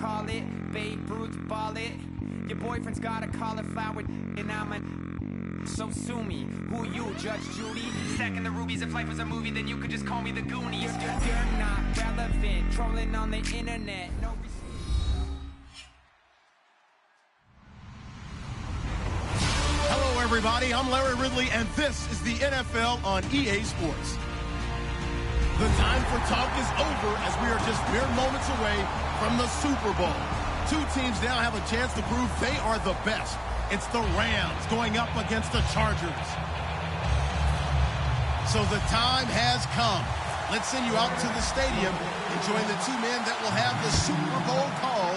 call it. Babe Ruth ball it. Your boyfriend's got a cauliflower and I'm a... So sue me. Who you, Judge Judy? Stacking the rubies. If life was a movie, then you could just call me the Goonies. You're not relevant. Trolling on the internet. No. Hello, everybody. I'm Larry Ridley, and this is the NFL on EA Sports. The time for talk is over as we are just mere moments away from the Super Bowl. Two teams now have a chance to prove they are the best. It's the Rams going up against the Chargers. So the time has come. Let's send you out to the stadium and join the two men that will have the Super Bowl call.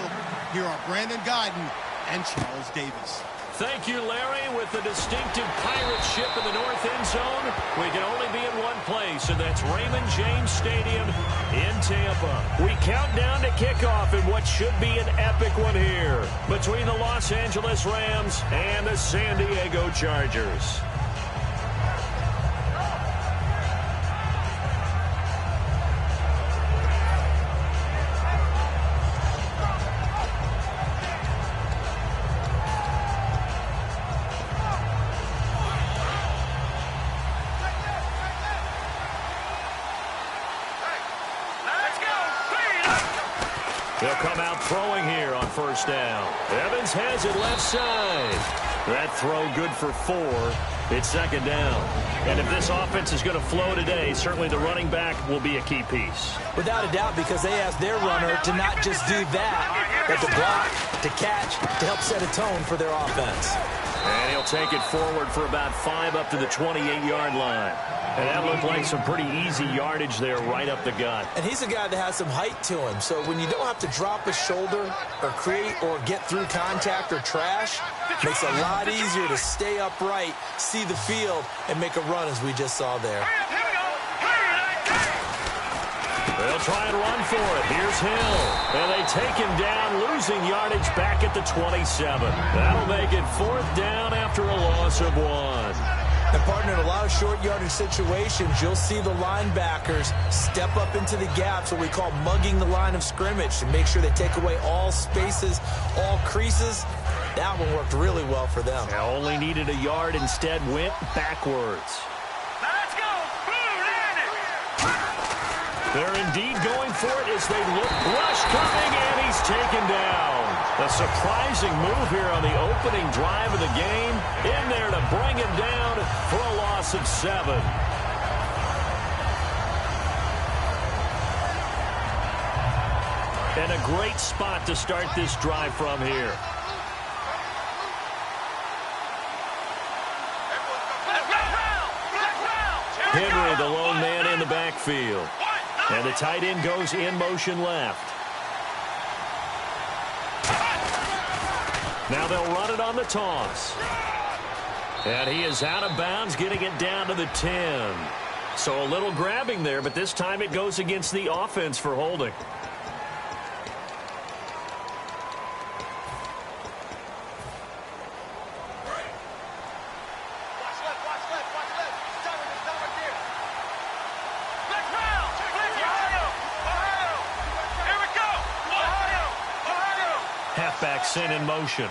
Here are Brandon Guyton and Charles Davis. Thank you, Larry. With the distinctive pirate ship in the north end zone, we can only be in one place, and that's Raymond James Stadium in Tampa. We count down to kickoff in what should be an epic one here between the Los Angeles Rams and the San Diego Chargers. They'll come out throwing here on first down. Evans has it left side. That throw good for 4. It's second down. And if this offense is going to flow today, certainly the running back will be a key piece. Without a doubt, because they asked their runner to not just do that, but to block, to catch, to help set a tone for their offense. And he'll take it forward for about 5 up to the 28-yard line. And that looked like some pretty easy yardage there right up the gut. And he's a guy that has some height to him. So when you don't have to drop a shoulder or create or get through contact or trash, makes it a lot easier to stay upright, see the field, and make a run as we just saw there. They'll try and run for it. Here's Hill. And they take him down, losing yardage back at the 27. That'll make it 4th down after a loss of 1. And, partner, in a lot of short yardage situations, you'll see the linebackers step up into the gaps, what we call mugging the line of scrimmage, to make sure they take away all spaces, all creases. That one worked really well for them. They only needed a yard, instead went backwards. Let's go! They're indeed going for it as they look. Rush coming, and he's taken down. A surprising move here on the opening drive of the game. In there to bring him down for a loss of 7. And a great spot to start this drive from here. Henry, the lone man in the backfield. And the tight end goes in motion left. Now they'll run it on the toss. And he is out of bounds, getting it down to the 10. So a little grabbing there, but this time it goes against the offense for holding. Halfback sent in motion.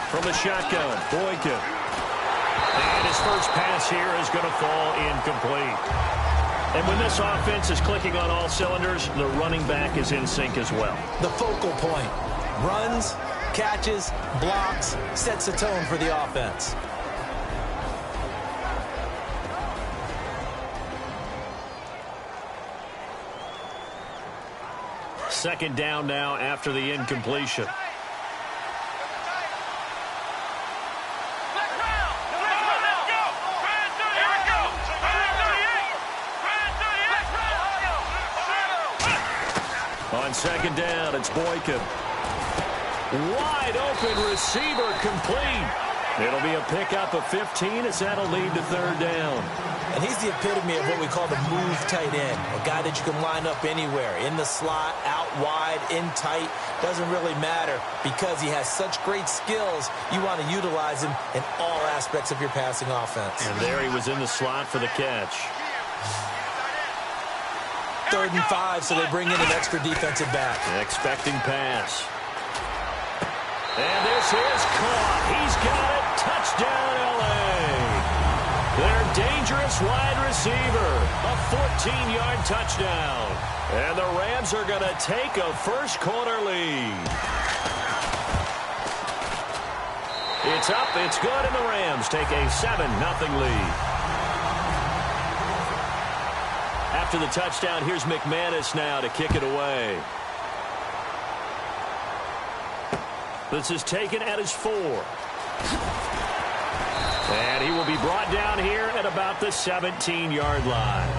From the shotgun, Boykin. And his first pass here is going to fall incomplete. And when this offense is clicking on all cylinders, the running back is in sync as well. The focal point. Runs, catches, blocks, sets a tone for the offense. Second down now after the incompletion. On second down, it's Boykin. Wide open receiver complete. It'll be a pickup of 15 as that'll lead to third down. And he's the epitome of what we call the move tight end. A guy that you can line up anywhere. In the slot, out wide, in tight. Doesn't really matter because he has such great skills. You want to utilize him in all aspects of your passing offense. And there he was in the slot for the catch. 3rd and 5, so they bring in an extra defensive back. Expecting pass. And this is caught. He's got it. Touchdown, L.A. Their dangerous wide receiver. A 14-yard touchdown. And the Rams are going to take a first-quarter lead. It's up. It's good, and the Rams take a 7-0 lead. After the touchdown, here's McManus now to kick it away. This is taken at his 4. And he will be brought down here at about the 17-yard line.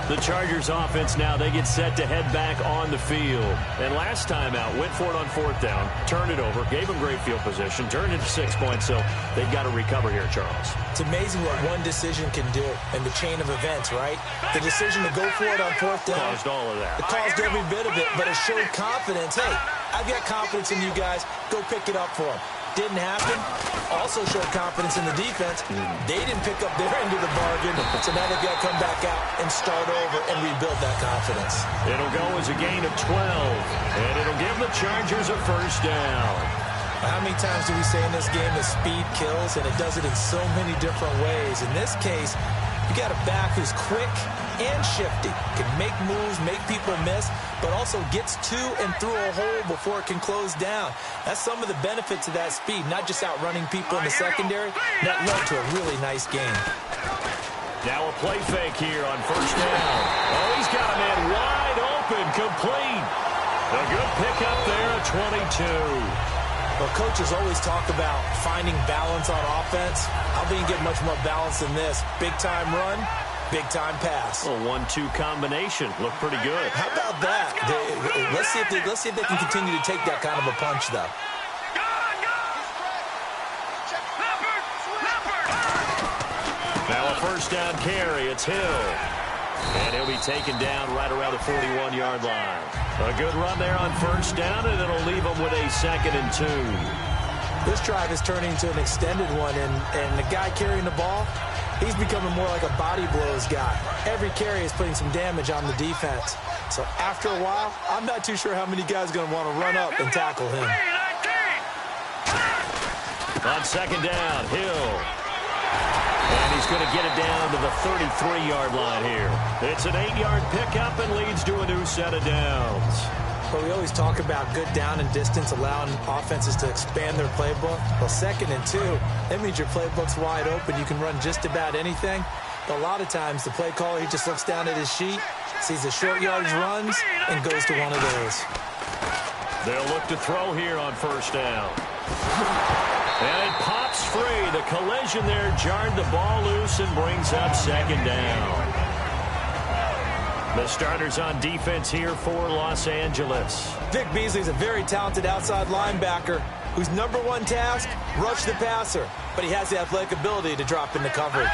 The Chargers offense now, they get set to head back on the field. And last time out, went for it on 4th down, turned it over, gave them great field position, turned it to 6 points, so they've got to recover here, Charles. It's amazing what one decision can do in the chain of events, right? The decision to go for it on 4th down. Caused all of that. It caused every bit of it, but it showed confidence. Hey, I've got confidence in you guys. Go pick it up for them. Didn't happen. Also showed confidence in the defense. They didn't pick up their end of the bargain, so now they've got to come back out and start over and rebuild that confidence. It'll go as a gain of 12, and it'll give the Chargers a first down. How many times do we say in this game that speed kills, and it does it in so many different ways? In this case, you got a back who's quick and shifty, can make moves, make people miss, but also gets to and through a hole before it can close down. That's some of the benefits of that speed, not just outrunning people in the secondary. That led to a really nice game. Now a play fake here on first down. Oh, he's got a man wide open, complete. A good pickup there at 22. Well, coaches always talk about finding balance on offense. How can you get much more balance than this? Big-time run, big-time pass. A 1-2 combination. Looked pretty good. How about that? Let's see if they can continue to take that kind of a punch, though. Now a first down carry. It's Hill. And he'll be taken down right around the 41-yard line. A good run there on first down, and it'll leave them with a 2nd and 2. This drive is turning into an extended one, and the guy carrying the ball, he's becoming more like a body blows guy. Every carry is putting some damage on the defense. So after a while, I'm not too sure how many guys are going to want to run up and tackle him. On 2nd down, Hill. And he's going to get it down to the 33-yard line here. It's an 8-yard pickup and leads to a new set of downs. But we always talk about good down and distance, allowing offenses to expand their playbook. Well, 2nd and 2, that means your playbook's wide open. You can run just about anything. But a lot of times, the play caller, he just looks down at his sheet, sees the short yardage runs, and goes to one of those. They'll look to throw here on first down. And it pops free. The collision there jarred the ball loose and brings up 2nd down. The starters on defense here for Los Angeles. Vic Beasley's a very talented outside linebacker whose #1 task, rush the passer. But he has the athletic ability to drop into coverage.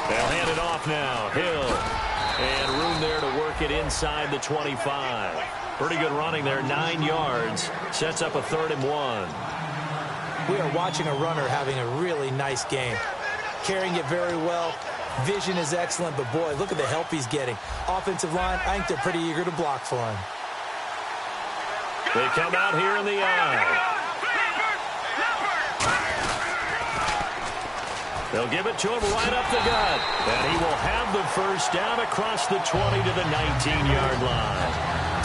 They'll hand it off now. Hill. And room there to work it inside the 25. Pretty good running there, 9 yards. Sets up a 3rd and 1. We are watching a runner having a really nice game. Carrying it very well. Vision is excellent, but boy, look at the help he's getting. Offensive line, I think they're pretty eager to block for him. They come out here in the eye. They'll give it to him right up the gut. And he will have the first down across the 20 to the 19-yard line.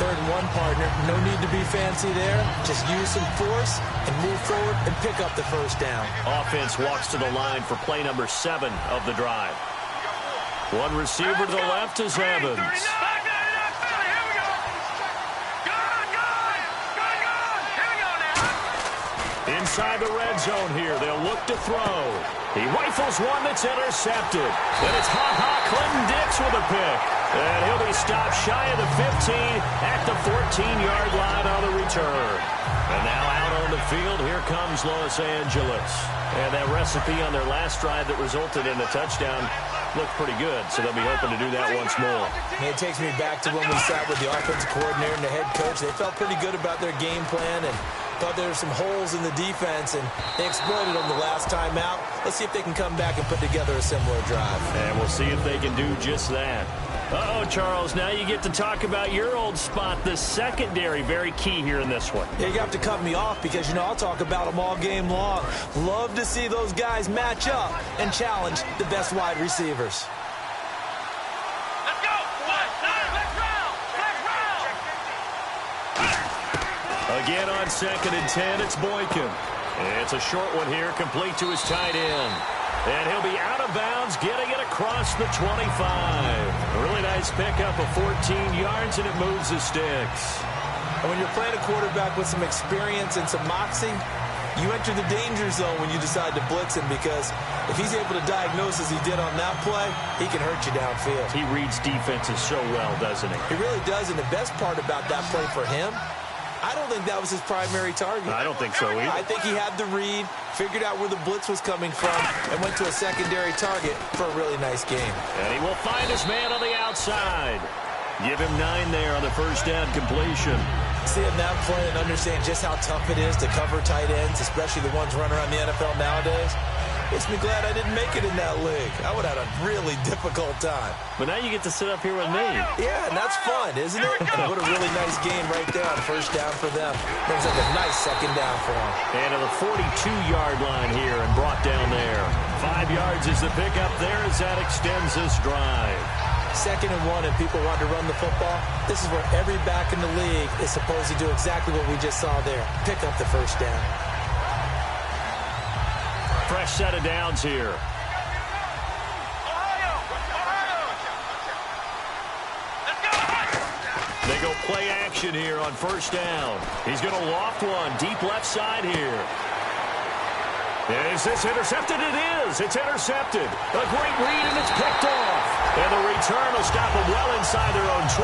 3rd and 1, partner. No need to be fancy there. Just use some force and move forward and pick up the first down. Offense walks to the line for play number 7 of the drive. One receiver to the left is Evans. Inside the red zone here. They'll look to throw. He rifles one that's intercepted. And it's Clinton Dix with a pick. And he'll be stopped shy of the 15 at the 14-yard line on the return. And now out on the field, here comes Los Angeles. And that recipe on their last drive that resulted in a touchdown looked pretty good, so they'll be hoping to do that once more. And it takes me back to when we sat with the offensive coordinator and the head coach. They felt pretty good about their game plan, and Thought there were some holes in the defense, and they exploited them the last time out. Let's see if they can come back and put together a similar drive. And we'll see if they can do just that. Uh-oh, Charles, now you get to talk about your old spot, the secondary. Very key here in this one. Yeah, you have to cut me off because, I'll talk about them all game long. Love to see those guys match up and challenge the best wide receivers. Let's go! Again on 2nd and 10, it's Boykin. It's a short one here, complete to his tight end. And he'll be out of bounds, getting it across the 25. A really nice pickup of 14 yards, and it moves the sticks. And when you're playing a quarterback with some experience and some moxie, you enter the danger zone when you decide to blitz him, because if he's able to diagnose as he did on that play, he can hurt you downfield. He reads defenses so well, doesn't he? He really does, and the best part about that play for him, I don't think that was his primary target. I don't think so either. I think he had the read, figured out where the blitz was coming from, and went to a secondary target for a really nice game. And he will find his man on the outside. Give him 9 there on the first down completion. Seeing that play and understand just how tough it is to cover tight ends, especially the ones running around the NFL nowadays, makes me glad I didn't make it in that league. I would have had a really difficult time. But now you get to sit up here with me. Yeah, and that's fun, isn't it? And what a really nice game right there on first down for them. Looks like a nice second down for them. And to the 42-yard line here and brought down there. 5 yards is the pickup there as that extends this drive. 2nd and 1, and people want to run the football. This is where every back in the league is supposed to do exactly what we just saw there. Pick up the first down. Fresh set of downs here. They go play action here on first down. He's going to loft one deep left side here. Is this intercepted? It is. It's intercepted. A great read, and it's picked off. And the return will stop them well inside their own 20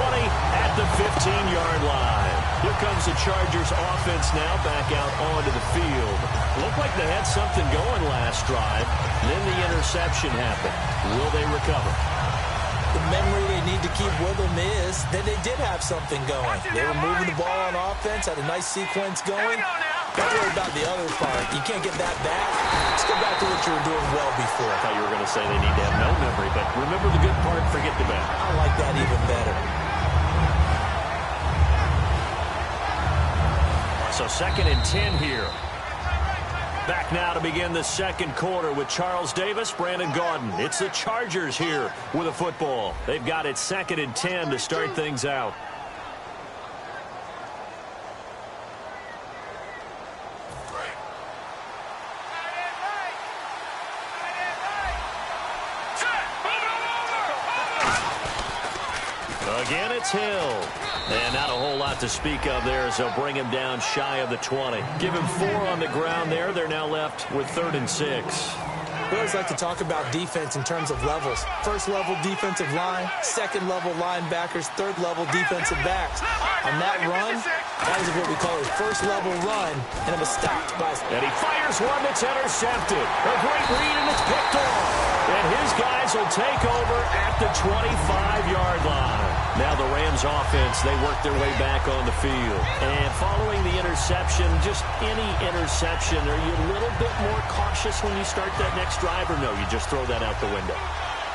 at the 15-yard line. Here comes the Chargers offense now back out onto the field. Looked like they had something going last drive. Then the interception happened. Will they recover? The memory they need to keep with them is that they did have something going. They were moving the ball on offense, had a nice sequence going. Don't worry about the other part. You can't get that back. Let's go back to what you were doing well before. I thought you were going to say they need to have no memory, but remember the good part, forget the bad. I like that even better. So 2nd and 10 here. Back now to begin the second quarter with Charles Davis, Brandon Gaudin. It's the Chargers here with a football. They've got it 2nd and 10 to start things out. Again, it's Hill. And not a whole lot to speak of there as they'll bring him down shy of the 20. Give him 4 on the ground there. They're now left with 3rd and 6. We always like to talk about defense in terms of levels. First level defensive line, second level linebackers, third level defensive backs. On that run, that is what we call a first level run, and it was stopped by... And he fires one that's intercepted. A great read, and it's picked off. And his guys will take over at the 25-yard line. Now the Rams offense, they work their way back on the field. And following the interception, just any interception, are you a little bit more cautious when you start that next drive, or no, you just throw that out the window?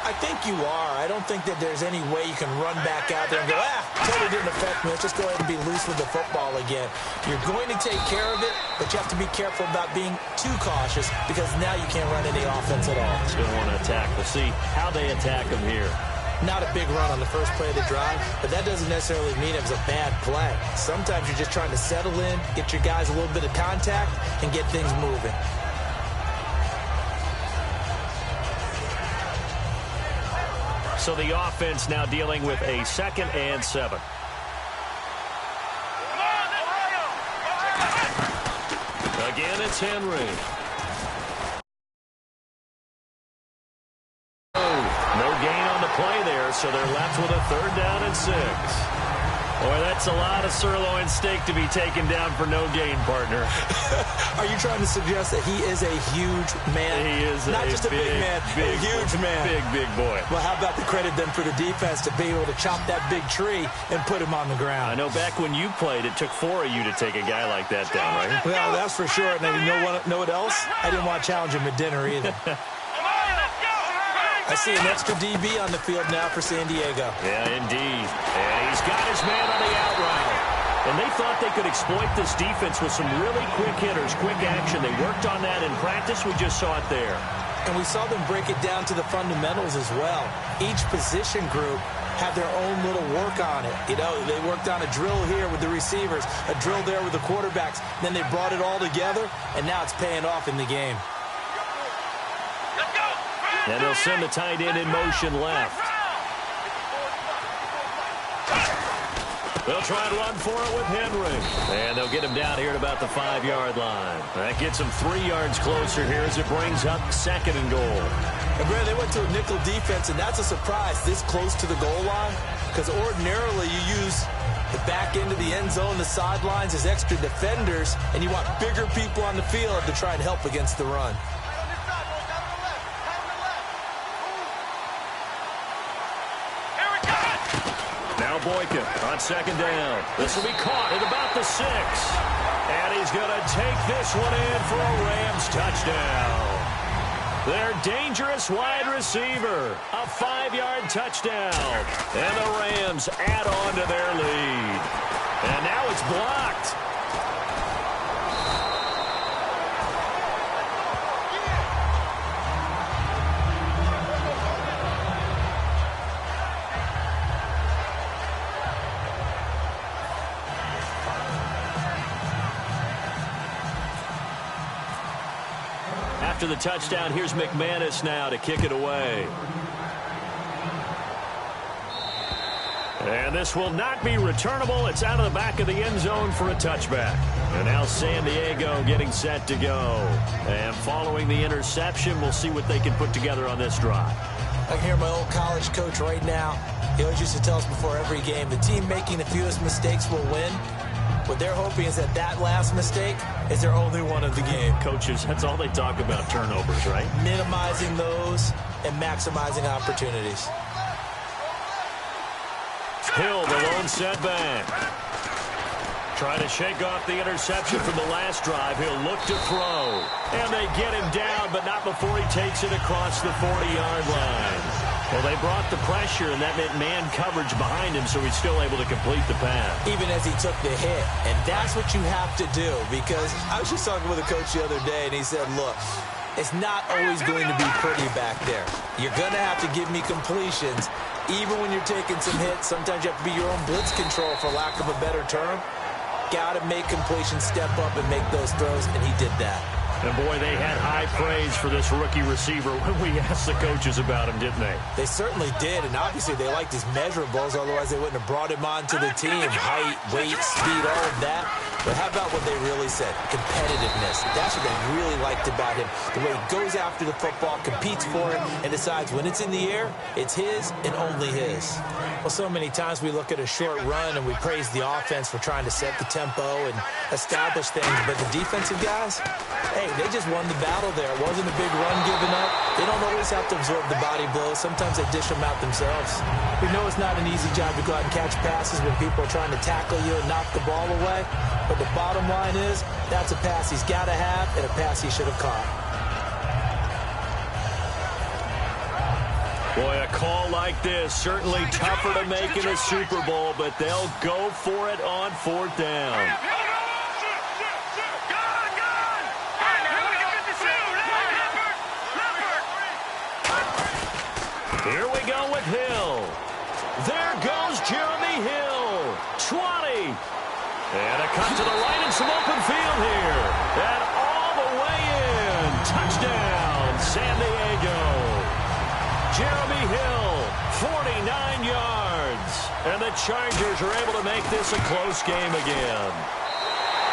I think you are. I don't think that there's any way you can run back out there and go, totally didn't affect me. Let's just go ahead and be loose with the football again. You're going to take care of it, but you have to be careful about being too cautious, because now you can't run any offense at all. Still want to attack. We'll see how they attack them here. Not a big run on the first play of the drive, but that doesn't necessarily mean it was a bad play. Sometimes you're just trying to settle in, get your guys a little bit of contact, and get things moving. So the offense now dealing with a 2nd and 7. Again, it's Henry. No gain on the play there, so they're left with a 3rd down and 6. Boy, that's a lot of sirloin steak to be taken down for no gain, partner. Are you trying to suggest that he is a huge man? He is not just a big man, a huge man. Big boy. Well, how about the credit then for the defense to be able to chop that big tree and put him on the ground? I know back when you played, it took 4 of you to take a guy like that down, right? Well, that's for sure. And you know what else? I didn't want to challenge him at dinner either. I see an extra DB on the field now for San Diego. Yeah, indeed. And he's got his man on the out route. And they thought they could exploit this defense with some really quick hitters, quick action. They worked on that in practice. We just saw it there. And we saw them break it down to the fundamentals as well. Each position group had their own little work on it. You know, they worked on a drill here with the receivers, a drill there with the quarterbacks. Then they brought it all together, and now it's paying off in the game. And they'll send the tight end in motion left. They'll try and run for it with Henry. And they'll get him down here at about the 5-yard line. That gets him 3 yards closer here as it brings up 2nd and goal. And Brad, they went to a nickel defense, and that's a surprise this close to the goal line. Because ordinarily you use the back end of the end zone, the sidelines as extra defenders, and you want bigger people on the field to try and help against the run. Boykin on 2nd down. This will be caught at about the 6. And he's going to take this one in for a Rams touchdown. Their dangerous wide receiver. A 5-yard touchdown. And the Rams add on to their lead. And now it's blocked. After the touchdown, here's McManus now to kick it away. And this will not be returnable. It's out of the back of the end zone for a touchback. And now San Diego getting set to go. And following the interception, we'll see what they can put together on this drive. I can hear my old college coach right now. He always used to tell us before every game, the team making the fewest mistakes will win. What they're hoping is that last mistake is their only one of the game. Coaches, that's all they talk about, turnovers, right? Minimizing those and maximizing opportunities. Hill, the lone setback. Trying to shake off the interception from the last drive. He'll look to throw. And they get him down, but not before he takes it across the 40-yard line. Well, they brought the pressure, and that meant man coverage behind him, so he's still able to complete the pass. Even as he took the hit. And that's what you have to do, because I was just talking with a coach the other day, and he said, look, it's not always going to be pretty back there. You're going to have to give me completions. Even when you're taking some hits, sometimes you have to be your own blitz control, for lack of a better term. Got to make completions, step up, and make those throws, and he did that. And, boy, they had high praise for this rookie receiver when we asked the coaches about him, didn't they? They certainly did, and obviously they liked his measurables, otherwise they wouldn't have brought him onto the team. Height, weight, speed, all of that. But how about what they really said? Competitiveness. That's what they really liked about him. The way he goes after the football, competes for it, and decides when it's in the air, it's his and only his. Well, so many times we look at a short run and we praise the offense for trying to set the tempo and establish things, but the defensive guys, hey, they just won the battle there. It wasn't a big run given up. They don't always have to absorb the body blows. Sometimes they dish them out themselves. We know it's not an easy job to go out and catch passes when people are trying to tackle you and knock the ball away. But the bottom line is, that's a pass he's got to have and a pass he should have caught. Boy, a call like this, certainly tougher to make in a Super Bowl, but they'll go for it on 4th down. Here we go with Hill. There goes Jeremy Hill. 20. And a cut to the right and some open field here. And all the way in. Touchdown, San Diego. Jeremy Hill, 49 yards. And the Chargers are able to make this a close game again.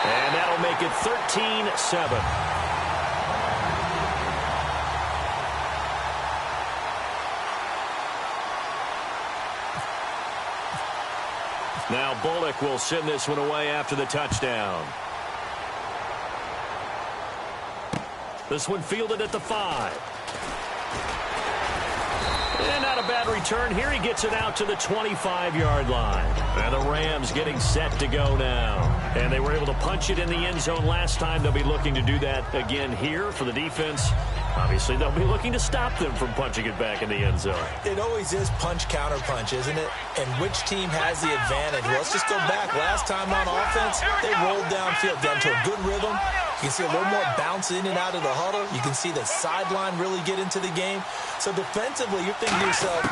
And that'll make it 13-7. Now Bullock will send this one away after the touchdown. This one fielded at the 5. And not a bad return here. He gets it out to the 25-yard line. And the Rams getting set to go now. And they were able to punch it in the end zone last time. They'll be looking to do that again here for the defense. Obviously, they'll be looking to stop them from punching it back in the end zone. It always is punch, counter punch, isn't it? And which team has the advantage? Well, let's just go back. Last time on offense, they rolled downfield down to a good rhythm. You can see a little more bounce in and out of the huddle. You can see the sideline really get into the game. So defensively, you're thinking to yourself,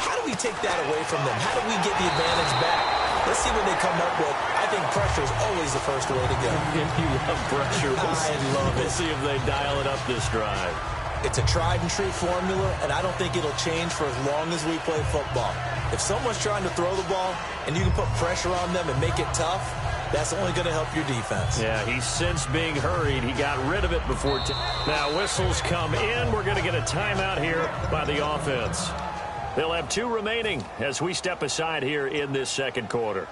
how do we take that away from them? How do we get the advantage back? Let's see what they come up with. I think pressure is always the first way to go. You love pressure. I love it. We'll see if they dial it up this drive. It's a tried-and-true formula, and I don't think it'll change for as long as we play football. If someone's trying to throw the ball and you can put pressure on them and make it tough, that's only going to help your defense. Yeah, he's since being hurried. He got rid of it before. Now whistles come in. We're going to get a timeout here by the offense. They'll have 2 remaining as we step aside here in this second quarter.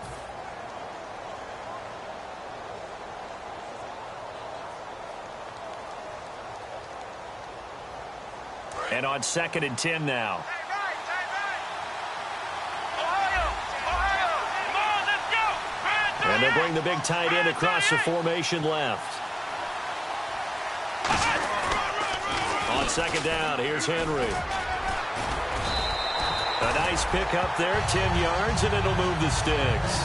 And on 2nd and 10 now. And they bring the big tight end across the formation left. On 2nd down, here's Henry. A nice pick up there, 10 yards, and it'll move the sticks.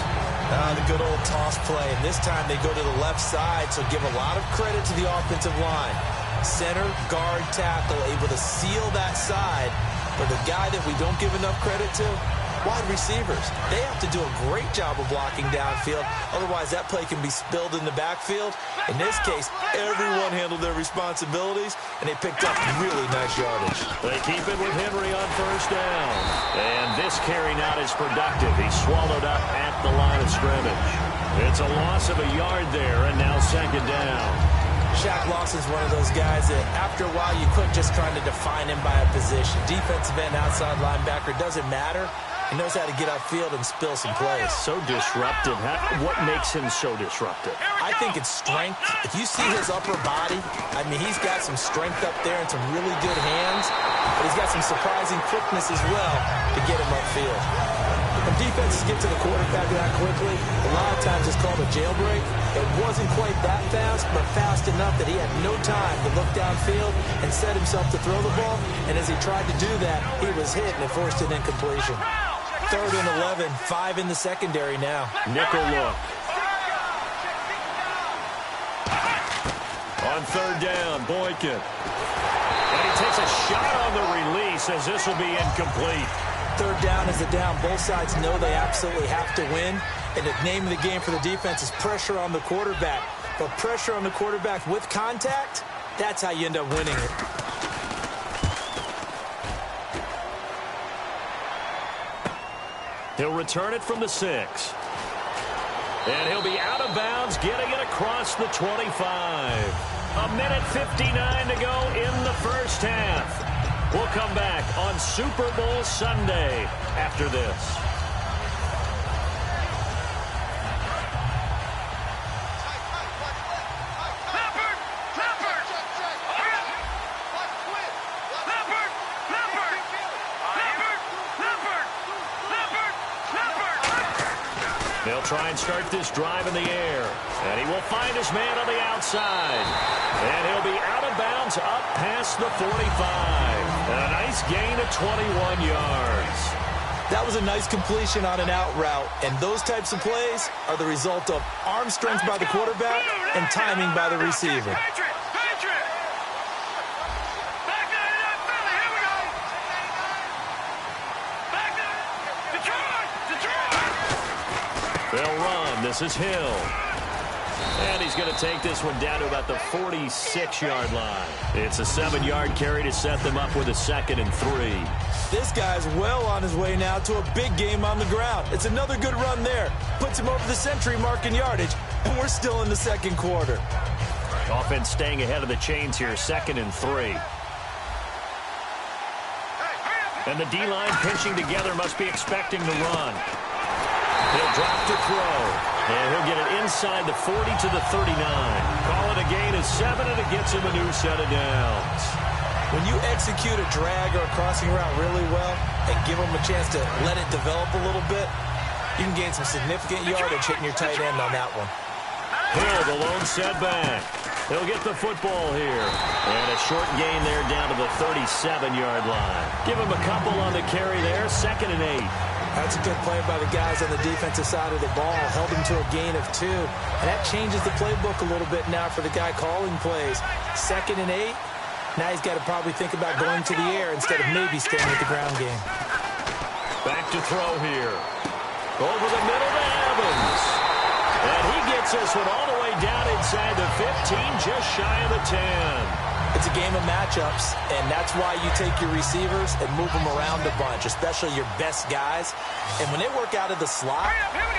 The good old toss play. And this time they go to the left side, so give a lot of credit to the offensive line. Center, guard, tackle, able to seal that side. But the guy that we don't give enough credit to, wide receivers. They have to do a great job of blocking downfield. Otherwise, that play can be spilled in the backfield. In this case, everyone handled their responsibilities, and they picked up really nice yardage. They keep it with Henry on 1st down. And this carry not as productive. He's swallowed up at the line of scrimmage. It's a loss of a yard there, and now 2nd down. Shaq Lawson's one of those guys that after a while you quit just trying to define him by a position. Defensive end, outside linebacker, doesn't matter. He knows how to get upfield and spill some plays. So disruptive. What makes him so disruptive? I think it's strength. If you see his upper body, I mean, he's got some strength up there and some really good hands. But he's got some surprising quickness as well to get him upfield. When defenses get to the quarterback that quickly, a lot of times it's called a jailbreak. It wasn't quite that fast, but fast enough that he had no time to look downfield and set himself to throw the ball. And as he tried to do that, he was hit and it forced an incompletion. 3rd and 11, 5 in the secondary now. Nickel look. On 3rd down, Boykin. And he takes a shot on the release as this will be incomplete. 3rd down is a down. Both sides know they absolutely have to win. And the name of the game for the defense is pressure on the quarterback. But pressure on the quarterback with contact, that's how you end up winning it. He'll return it from the 6. And he'll be out of bounds, getting it across the 25. A minute 59 to go in the first half. We'll come back on Super Bowl Sunday after this. They'll try and start this drive in the air. And he will find his man on the outside. And he'll be out of bounds up past the 45. And a nice gain of 21 yards. That was a nice completion on an out route. And those types of plays are the result of arm strength by the quarterback and timing by the receiver. They'll run. This is Hill. And he's going to take this one down to about the 46-yard line. It's a 7-yard carry to set them up with a 2nd and 3. This guy's well on his way now to a big game on the ground. It's another good run there. Puts him over the century mark in yardage, and we're still in the second quarter. Offense staying ahead of the chains here, 2nd and 3. And the D-line pinching together, must be expecting the run. He'll drop to throw. And he'll get it inside the 40 to the 39. Call it a gain of 7, and it gets him a new set of downs. When you execute a drag or a crossing route really well and give them a chance to let it develop a little bit, you can gain some significant yardage hitting your tight end on that one. Hill, the lone setback. He'll get the football here. And a short gain there down to the 37-yard line. Give him a couple on the carry there, 2nd and 8. That's a good play by the guys on the defensive side of the ball. Held him to a gain of 2. And that changes the playbook a little bit now for the guy calling plays. 2nd and 8. Now he's got to probably think about going to the air instead of maybe staying with the ground game. Back to throw here. Over the middle to Evans. And he gets this one all the way down inside the 15, just shy of the 10. It's a game of matchups, and that's why you take your receivers and move them around a bunch, especially your best guys. And when they work out of the slot,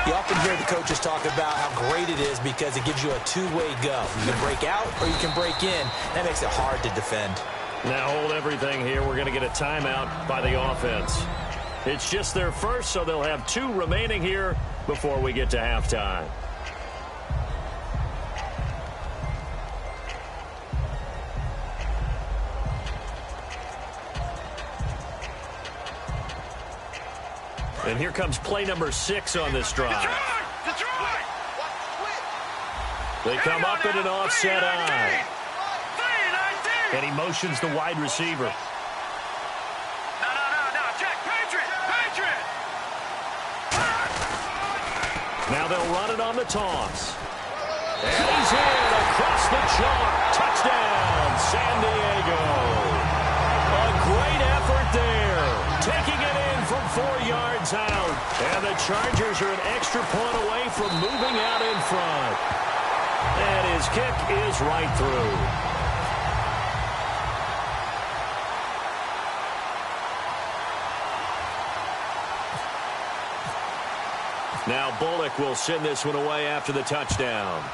you often hear the coaches talk about how great it is because it gives you a two-way go. You can break out or you can break in. That makes it hard to defend. Now hold everything here. We're going to get a timeout by the offense. It's just their first, so they'll have 2 remaining here before we get to halftime. And here comes play number 6 on this drive. They come up in an offset eye. And he motions the wide receiver. No, check, Patriot! Now they'll run it on the toss. And he's in across the chalk. Touchdown, San Diego. A great effort there. Taking it in from 4 yards out. And the Chargers are an extra point away from moving out in front. And his kick is right through. Now Bullock will send this one away after the touchdown.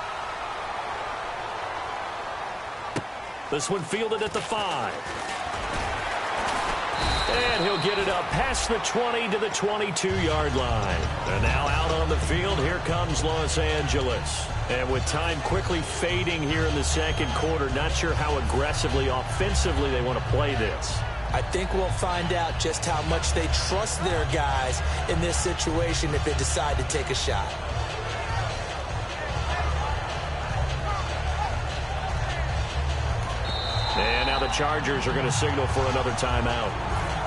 This one fielded at the 5. And he'll get it up past the 20 to the 22-yard line. And now out on the field, here comes Los Angeles. And with time quickly fading here in the second quarter, not sure how aggressively, offensively they want to play this. I think we'll find out just how much they trust their guys in this situation if they decide to take a shot. And now the Chargers are going to signal for another timeout.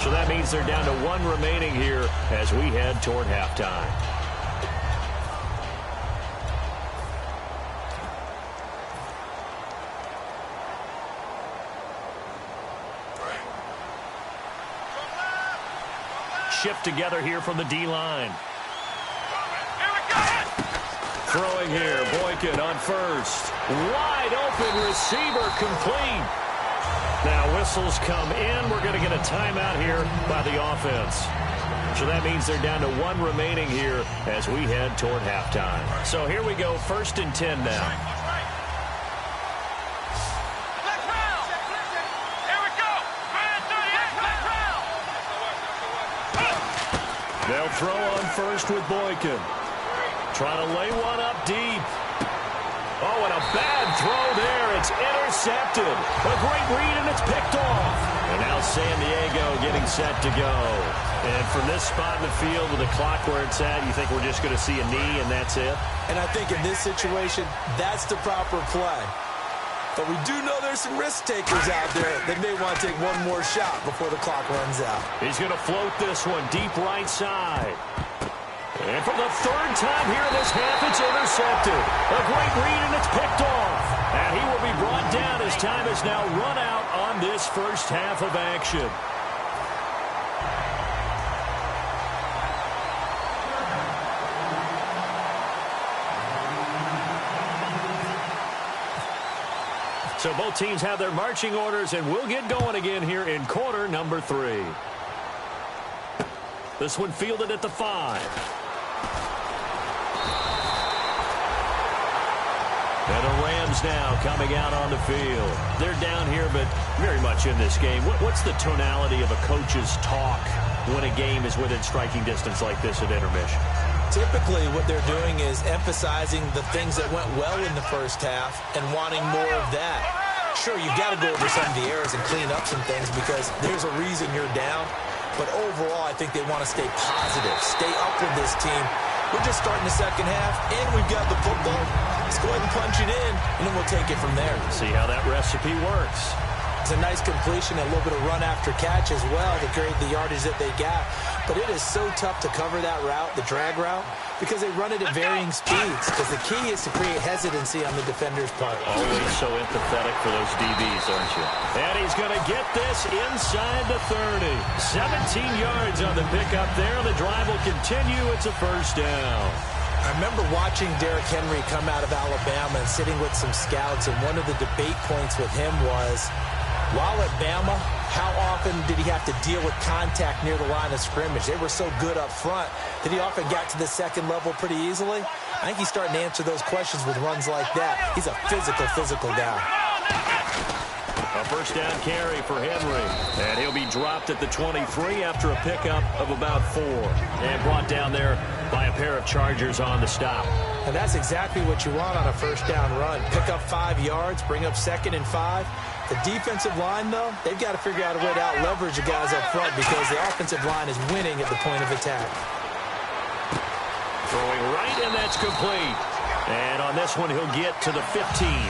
So that means they're down to 1 remaining here as we head toward halftime. Shift together here from the D-line. Throwing here, Boykin on first. Wide open receiver complete. Now whistles come in. We're going to get a timeout here by the offense. So that means they're down to 1 remaining here as we head toward halftime. So here we go, 1st and 10 now. They'll throw on first with Boykin. Trying to lay one up deep. Oh, and a bad throw there. It's intercepted. A great read, and it's picked off. And now San Diego getting set to go. And from this spot in the field with the clock where it's at, you think we're just going to see a knee and that's it? And I think in this situation, that's the proper play. But we do know there's some risk takers out there that may want to take one more shot before the clock runs out. He's going to float this one deep right side. And for the 3rd time here in this half, it's intercepted. A great read, and it's picked off. And he will be brought down as time has now run out on this first half of action. So both teams have their marching orders, and we'll get going again here in quarter number 3. This one fielded at the 5. And the Rams now coming out on the field. They're down here, but very much in this game. What's the tonality of a coach's talk when a game is within striking distance like this at intermission? Typically, what they're doing is emphasizing the things that went well in the first half and wanting more of that. Sure, you've got to go over some of the errors and clean up some things because there's a reason you're down. But overall, I think they want to stay positive, stay up with this team. We're just starting the second half, and we've got the football. Let's go ahead and punch it in, and then we'll take it from there. See how that recipe works. It's a nice completion and a little bit of run after catch as well to create the yardage that they got. But it is so tough to cover that route, the drag route, because they run it at varying speeds. Because the key is to create hesitancy on the defender's part. Always so empathetic for those DBs, aren't you? And he's going to get this inside the 30. 17 yards on the pickup there. The drive will continue. It's a first down. I remember watching Derrick Henry come out of Alabama and sitting with some scouts, and one of the debate points with him was, while at Bama, how often did he have to deal with contact near the line of scrimmage? They were so good up front that he often got to the second level pretty easily. I think he's starting to answer those questions with runs like that. He's a physical guy. A first down carry for Henry. And he'll be dropped at the 23 after a pickup of about 4. And brought down there by a pair of Chargers on the stop. And that's exactly what you want on a first down run. Pick up 5 yards, bring up 2nd and 5. The defensive line, though, they've got to figure out a way to out-leverage the guys up front because the offensive line is winning at the point of attack. Throwing right, and that's complete. And on this one, he'll get to the 15,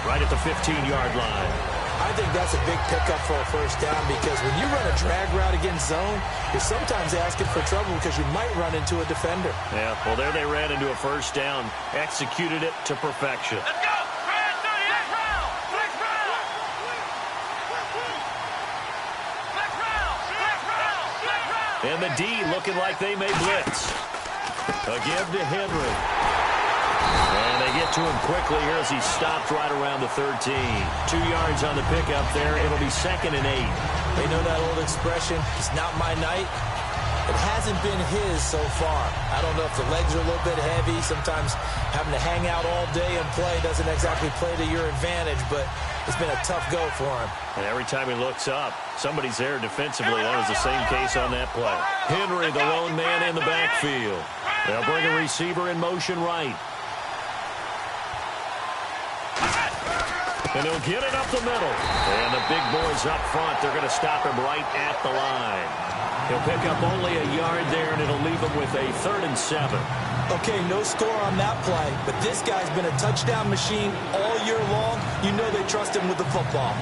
right at the 15-yard line. I think that's a big pickup for a first down because when you run a drag route against zone, you're sometimes asking for trouble because you might run into a defender. Yeah, well, there they ran into a first down, executed it to perfection. Let's go! And the D looking like they may blitz. A give to Henry. And they get to him quickly here as he stopped right around the 13. 2 yards on the pickup there. It'll be 2nd and 8. They know that old expression, it's not my night. It hasn't been his so far. I don't know if the legs are a little bit heavy. Sometimes having to hang out all day and play doesn't exactly play to your advantage, but it's been a tough go for him. And every time he looks up, somebody's there defensively. That was the same case on that play. Henry, the lone man in the backfield. They'll bring a receiver in motion right. And he'll get it up the middle. And the big boys up front, they're going to stop him right at the line. He'll pick up only a yard there, and it'll leave him with a 3rd and 7. Okay, no score on that play, but this guy's been a touchdown machine all year long. You know they trust him with the football.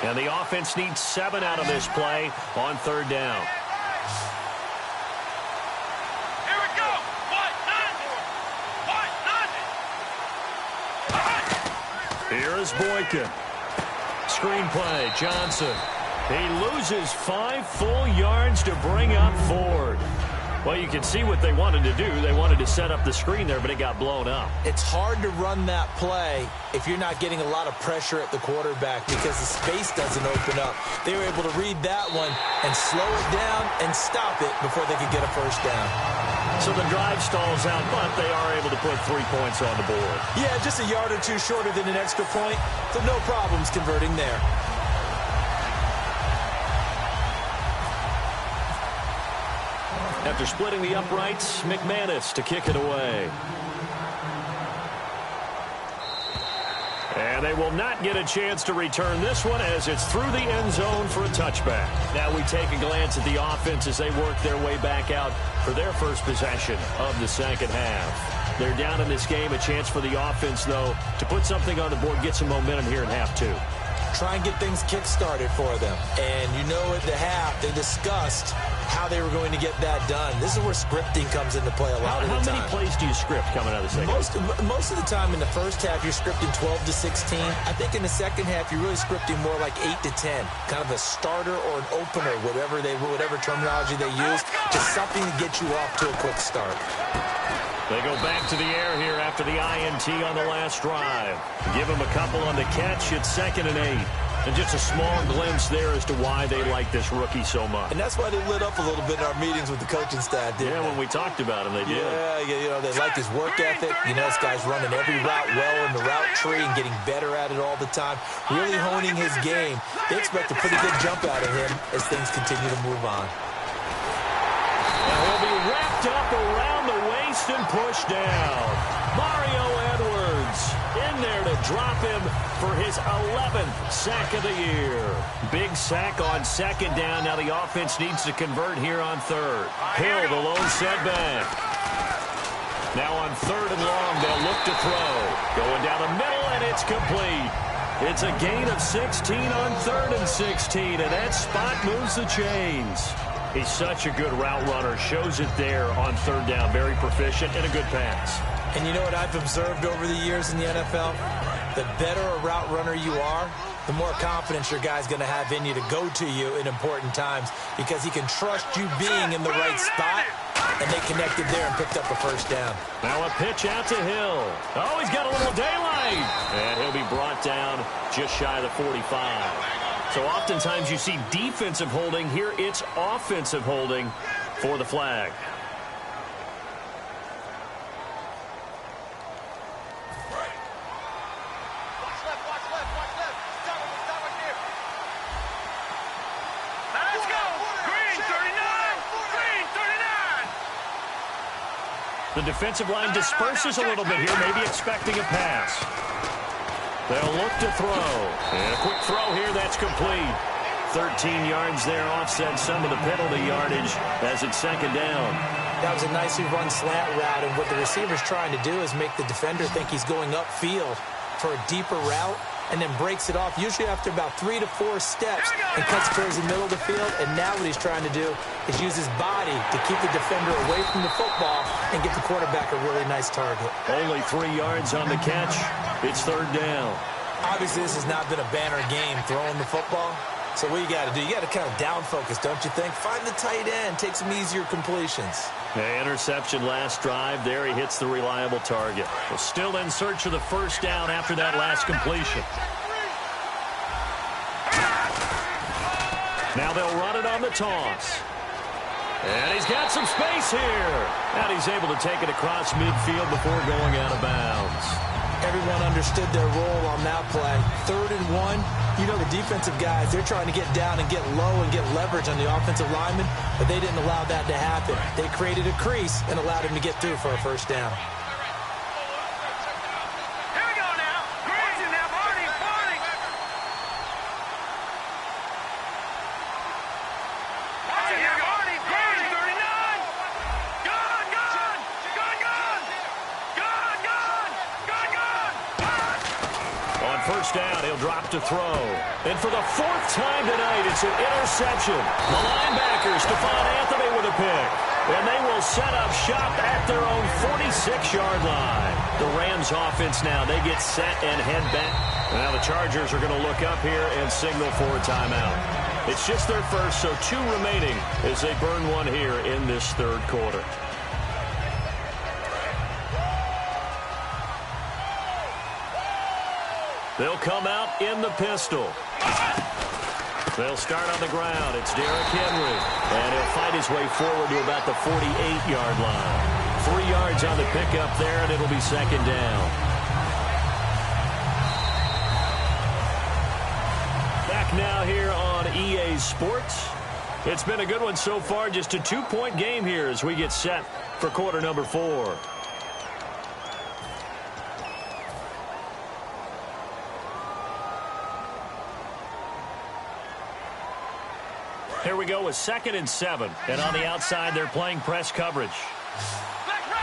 And the offense needs 7 out of this play on 3rd down. Here we go! Here is Boykin. Screen play, Johnson. He loses 5 full yards to bring up Ford. Well, you can see what they wanted to do. They wanted to set up the screen there, but it got blown up. It's hard to run that play if you're not getting a lot of pressure at the quarterback because the space doesn't open up. They were able to read that one and slow it down and stop it before they could get a first down. So the drive stalls out, but they are able to put 3 points on the board. Yeah, just a yard or two shorter than an extra point, so no problems converting there. After splitting the uprights, McManus to kick it away. And they will not get a chance to return this one as it's through the end zone for a touchback. Now we take a glance at the offense as they work their way back out for their first possession of the second half. They're down in this game. A chance for the offense, though, to put something on the board, get some momentum here in half 2. Try and get things kick-started for them. And you know at the half, they discussed how they were going to get that done. This is where scripting comes into play a lot of the time. How many plays do you script coming out of the second half? Most of the time in the first half, you're scripting 12 to 16. I think in the second half, you're really scripting more like 8 to 10. Kind of a starter or an opener, whatever terminology they use. Just something to get you off to a quick start. They go back to the air here after the INT on the last drive. Give them a couple on the catch. It's 2nd and 8. And just a small glimpse there as to why they like this rookie so much. And that's why they lit up a little bit in our meetings with the coaching staff, didn't they? When we talked about him, they did. Yeah, they like his work ethic. This guy's running every route well in the route tree and getting better at it all the time, really honing his game. They expect a pretty good jump out of him as things continue to move on. And he'll be wrapped up around the waist and pushed down. Mario Edwards in there to drop him for his 11th sack of the year. Big sack on second down. Now the offense needs to convert here on third. Hill, the lone setback. Now on third and long, they'll look to throw. Going down the middle, and it's complete. It's a gain of 16 on third and 16, and that spot moves the chains. He's such a good route runner. Shows it there on third down. Very proficient and a good pass. And you know what I've observed over the years in the NFL? The better a route runner you are, the more confidence your guy's going to have in you to go to you in important times because he can trust you being in the right spot, and they connected there and picked up a first down. Now a pitch out to Hill. Oh, he's got a little daylight. And he'll be brought down just shy of the 45. So oftentimes you see defensive holding. Here it's offensive holding for the flag. The defensive line disperses a little bit here, maybe expecting a pass. They'll look to throw. And a quick throw here, that's complete. 13 yards there, offset some of the penalty yardage as it's second down. That was a nicely run slant route, and what the receiver's trying to do is make the defender think he's going upfield for a deeper route, and then breaks it off, usually after about 3 to 4 steps, and cuts towards the middle of the field. And now what he's trying to do is use his body to keep the defender away from the football and get the quarterback a really nice target. Only 3 yards on the catch. It's third down. Obviously, this has not been a banner game throwing the football. So what you got to do, you got to kind of down focus, don't you think? Find the tight end, take some easier completions. Interception last drive. There he hits the reliable target. Well, still in search of the first down after that last completion. Now they'll run it on the toss. And he's got some space here. And he's able to take it across midfield before going out of bounds. Everyone understood their role on that play. 3rd and 1. You know the defensive guys, they're trying to get down and get low and get leverage on the offensive lineman, but they didn't allow that to happen. They created a crease and allowed him to get through for a first down. Here we go now. Crazy now, Barney. Barney, 39. Gone. On first down, he'll drop to throw. And for the 4th time tonight, it's an interception. The linebacker, Stephon Anthony with a pick. And they will set up shop at their own 46-yard line. The Rams offense now, they get set and head back. Now the Chargers are going to look up here and signal for a timeout. It's just their first, so 2 remaining as they burn one here in this third quarter. They'll come out in the pistol. They'll start on the ground. It's Derrick Henry. And he'll fight his way forward to about the 48-yard line. 3 yards on the pickup there, and it'll be second down. Back now here on EA Sports. It's been a good one so far. Just a 2-point game here as we get set for quarter number 4. Here we go with 2nd and 7. And on the outside, they're playing press coverage. Let's go.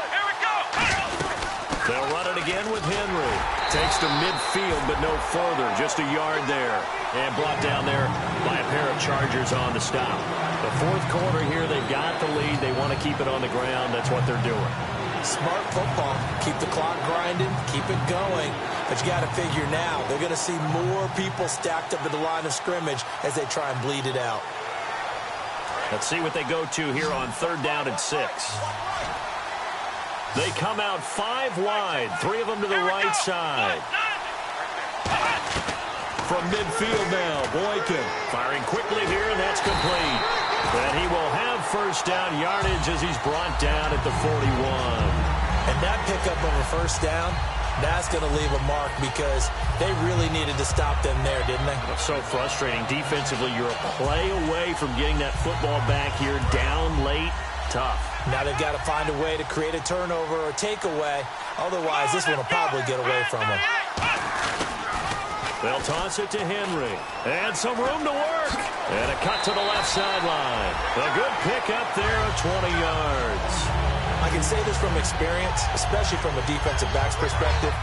Here we go. They'll run it again with Henry. Takes to midfield, but no further. Just a yard there. And brought down there by a pair of Chargers on the stop. The 4th quarter here, they've got the lead. They want to keep it on the ground. That's what they're doing. Smart football. Keep the clock grinding. Keep it going. But you got to figure now, they're going to see more people stacked up at the line of scrimmage as they try and bleed it out. Let's see what they go to here on 3rd down and 6. They come out 5 wide, 3 of them to the right side. From midfield now, Boykin firing quickly here, and that's complete. And he will have first down yardage as he's brought down at the 41. And that pickup of a first down, that's going to leave a mark because they really needed to stop them there, didn't they? It's so frustrating. Defensively, you're a play away from getting that football back here down late. Tough. Now they've got to find a way to create a turnover or takeaway. Otherwise, this one will probably get away from them. They'll toss it to Henry. And some room to work. And a cut to the left sideline. A good pick up there of 20 yards. I can say this from experience, especially from a defensive back's perspective.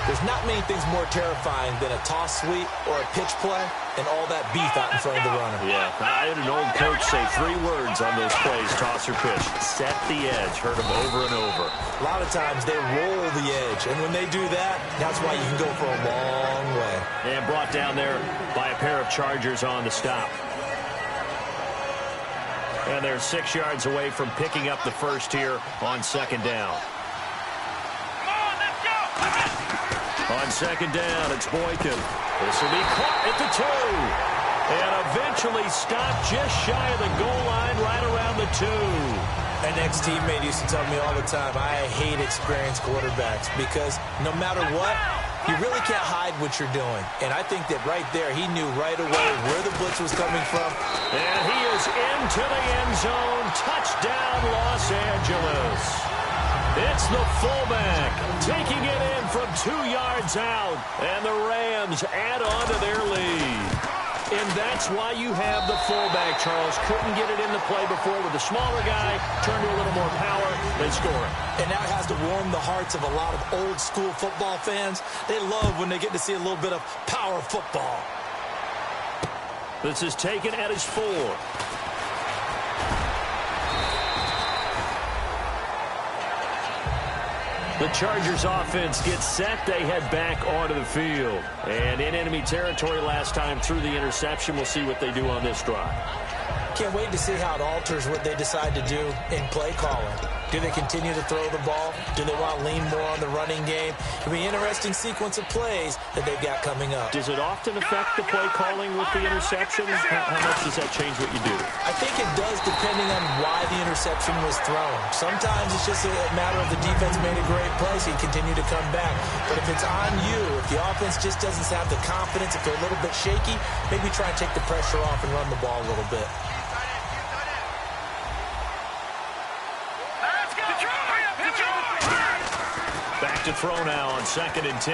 There's not many things more terrifying than a toss sweep or a pitch play and all that beef out in front of the runner. Yeah, I had an old coach say 3 words on those plays, toss or pitch. Set the edge. Heard them over and over. A lot of times they roll the edge, and when they do that, that's why you can go for a long way. And brought down there by a pair of Chargers on the stop. And they're 6 yards away from picking up the first here on second down. On second down, it's Boykin. This will be caught at the 2. And eventually stopped just shy of the goal line right around the 2. An ex-teammate used to tell me all the time, I hate experienced quarterbacks because no matter what, you really can't hide what you're doing. And I think that right there, he knew right away where the blitz was coming from. And he is into the end zone. Touchdown, Los Angeles. It's the fullback taking it in from 2 yards out. And the Rams add on to their lead. And that's why you have the fullback, Charles. Couldn't get it into play before with the smaller guy. Turned to a little more power. They score it. And that has to warm the hearts of a lot of old school football fans. They love when they get to see a little bit of power football. This is taken at his 4. The Chargers offense gets set. They head back onto the field. And in enemy territory last time through the interception. We'll see what they do on this drive. Can't wait to see how it alters what they decide to do in play calling. Do they continue to throw the ball? Do they want to lean more on the running game? It'll be an interesting sequence of plays that they've got coming up. Does it often affect the play calling with the interceptions? How much does that change what you do? I think it does depending on why the interception was thrown. Sometimes it's just a matter of the defense made a great play, so you continue to come back. But if it's on you, if the offense just doesn't have the confidence, if they're a little bit shaky, maybe try and take the pressure off and run the ball a little bit. Back to throw now on 2nd and 10.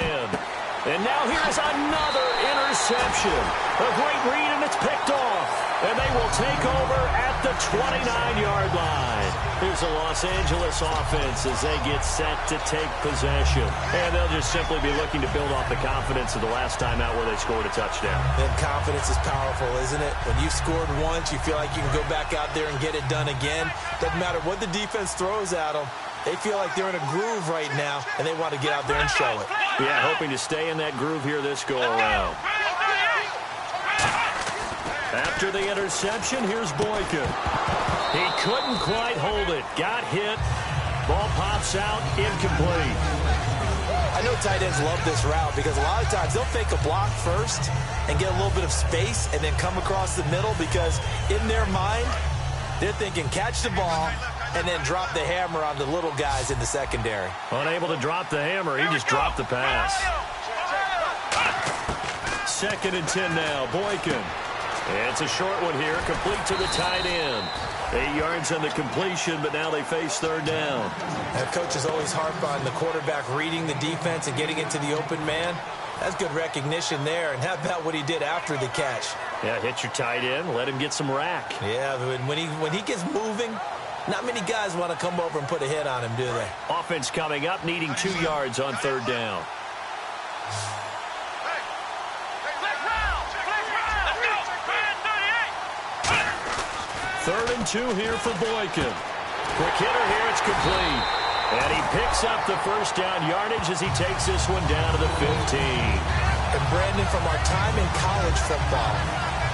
And now here's another interception. A great read, and it's picked off. And they will take over at the 29-yard line. Here's the Los Angeles offense as they get set to take possession. And they'll just simply be looking to build off the confidence of the last time out where they scored a touchdown. And confidence is powerful, isn't it? When you've scored once, you feel like you can go back out there and get it done again. Doesn't matter what the defense throws at them. They feel like they're in a groove right now, and they want to get out there and show it. Yeah, hoping to stay in that groove here this go-around. After the interception, here's Boykin. He couldn't quite hold it. Got hit. Ball pops out, incomplete. I know tight ends love this route because a lot of times they'll fake a block first and get a little bit of space and then come across the middle because in their mind, they're thinking catch the ball and then drop the hammer on the little guys in the secondary. Unable to drop the hammer, he just dropped the pass. 2nd and 10 now, Boykin. And it's a short one here, complete to the tight end. 8 yards on the completion, but now they face 3rd down. And coaches always harp on the quarterback reading the defense and getting into the open man. That's good recognition there. And how about what he did after the catch? Yeah, hit your tight end, let him get some rack. Yeah, when he gets moving, not many guys want to come over and put a hit on him, do they? Offense coming up, needing 2 yards on 3rd down. Third and 2 here for Boykin. Quick hitter here, it's complete. And he picks up the first down yardage as he takes this one down to the 15. And Brandon, from our time in college football,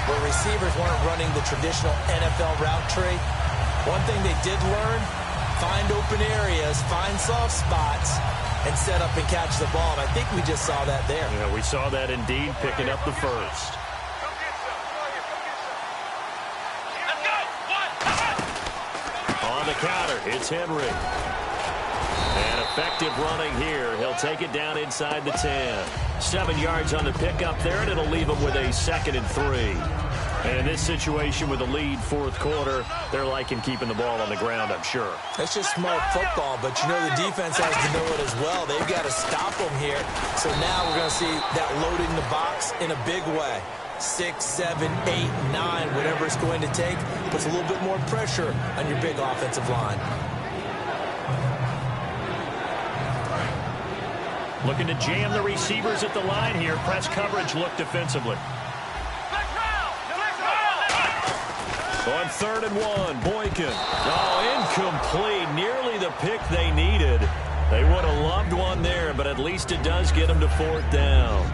where receivers weren't running the traditional NFL route tree, one thing they did learn, find open areas, find soft spots, and set up and catch the ball. And I think we just saw that there. Yeah, we saw that indeed, picking up the first. On the counter, it's Henry. And effective running here. He'll take it down inside the 10. 7 yards on the pickup there, and it'll leave him with a 2nd and 3. And in this situation with a lead fourth quarter, they're liking keeping the ball on the ground, I'm sure. That's just smart football, but you know the defense has to know it as well. They've got to stop them here. So now we're going to see that loading the box in a big way. 6, 7, 8, 9, whatever it's going to take, puts a little bit more pressure on your big offensive line. Looking to jam the receivers at the line here. Press coverage look defensively. On 3rd and 1, Boykin. Oh, incomplete. Nearly the pick they needed. They would have loved one there, but at least it does get them to 4th down.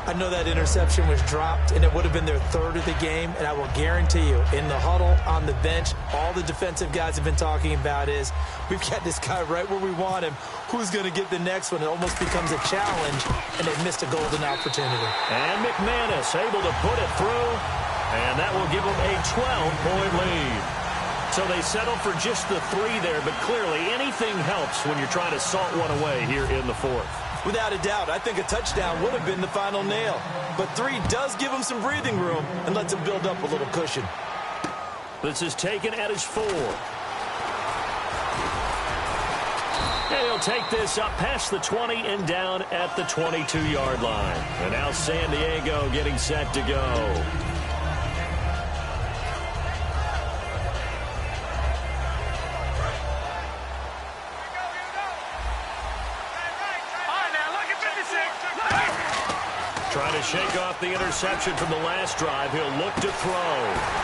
I know that interception was dropped, and it would have been their 3rd of the game, and I will guarantee you, in the huddle, on the bench, all the defensive guys have been talking about is, we've got this guy right where we want him. Who's going to get the next one? It almost becomes a challenge, and they've missed a golden opportunity. And McManus able to put it through, and that will give them a 12-point lead. So they settled for just the 3 there, but clearly anything helps when you're trying to salt one away here in the 4th. Without a doubt, I think a touchdown would have been the final nail. But 3 does give him some breathing room and lets him build up a little cushion. This is taken at his 4. And he'll take this up past the 20 and down at the 22-yard line. And now San Diego getting set to go. Trying to shake off the interception from the last drive. He'll look to throw.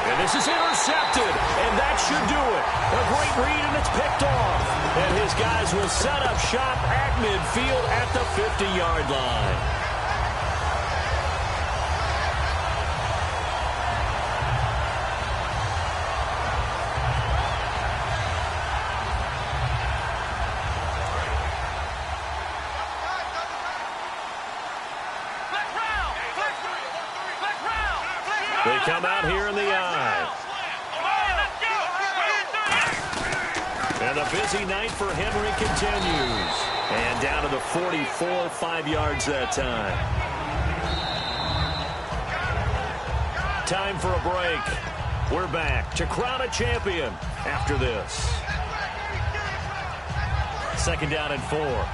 And this is intercepted. And that should do it. A great read, and it's picked off. And his guys will set up shop at midfield at the 50-yard line. They come out here in the I. And a busy night for Henry continues. And down to the 44, 5 yards that time. Time for a break. We're back to crown a champion after this. 2nd down and 4.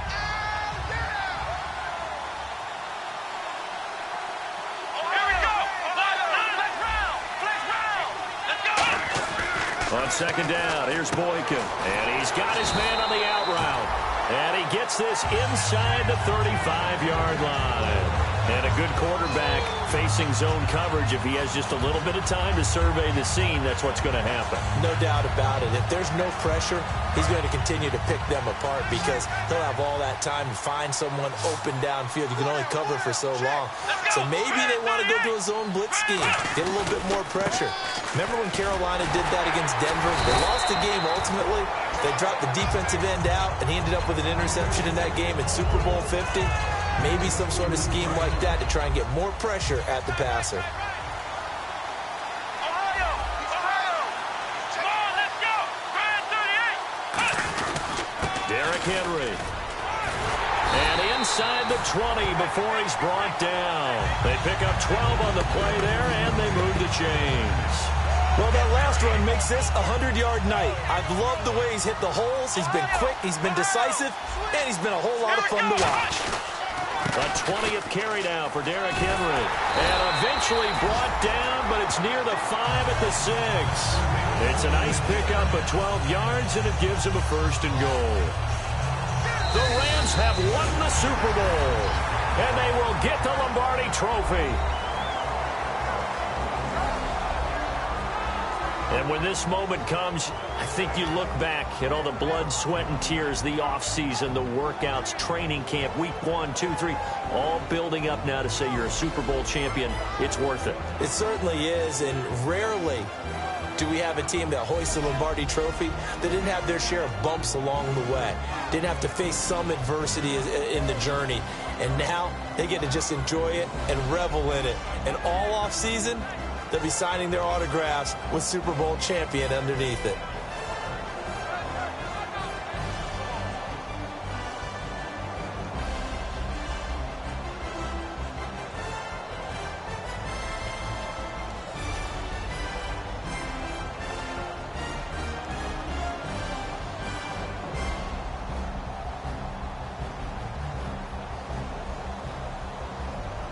On 2nd down, here's Boykin. And he's got his man on the out route. And he gets this inside the 35-yard line. And a good quarterback facing zone coverage. If he has just a little bit of time to survey the scene, that's what's going to happen. No doubt about it. If there's no pressure, he's going to continue to pick them apart because he'll have all that time to find someone open downfield. You can only cover for so long. So maybe they want to go to a zone blitz scheme, get a little bit more pressure. Remember when Carolina did that against Denver? They lost the game ultimately. They dropped the defensive end out, and he ended up with an interception in that game in Super Bowl 50. Maybe some sort of scheme like that to try and get more pressure at the passer. Derrick Henry. And inside the 20 before he's brought down. They pick up 12 on the play there, and they move the chains. Well, that last run makes this a 100-yard night. I've loved the way he's hit the holes. He's been quick, he's been decisive, and he's been a whole lot of fun to watch. A 20th carry now for Derrick Henry. And eventually brought down, but it's near the 5 at the 6. It's a nice pickup of 12 yards, and it gives him a 1st and goal. The Rams have won the Super Bowl, and they will get the Lombardi Trophy. And when this moment comes, I think you look back at all the blood, sweat, and tears, the offseason, the workouts, training camp, week 1, 2, 3, all building up now to say you're a Super Bowl champion. It's worth it. It certainly is, and rarely do we have a team that hoists the Lombardi Trophy that didn't have their share of bumps along the way, didn't have to face some adversity in the journey, and now they get to just enjoy it and revel in it. And all off season, they'll be signing their autographs with Super Bowl champion underneath it.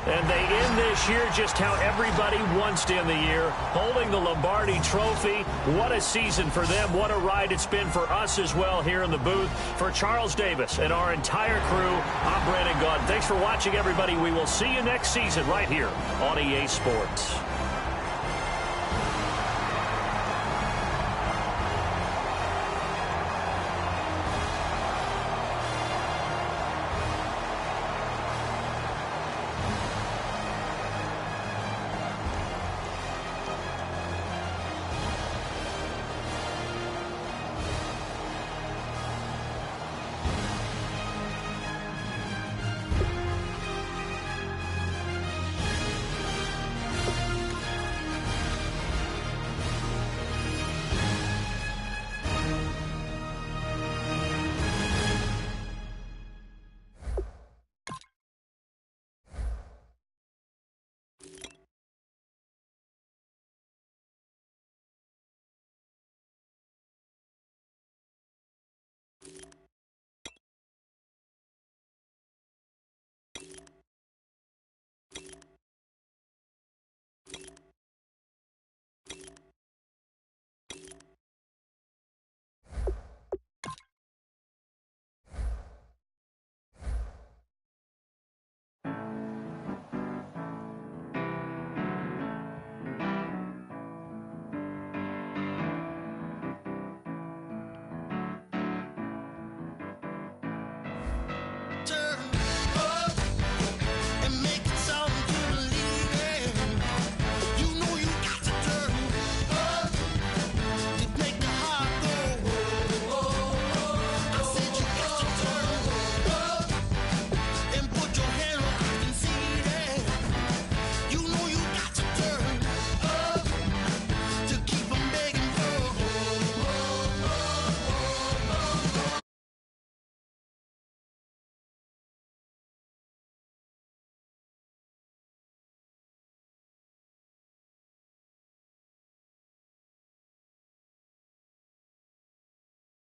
And they end this year just how everybody wants to end the year, holding the Lombardi Trophy. What a season for them. What a ride it's been for us as well here in the booth. For Charles Davis and our entire crew, I'm Brandon Gaudin. Thanks for watching, everybody. We will see you next season right here on EA Sports.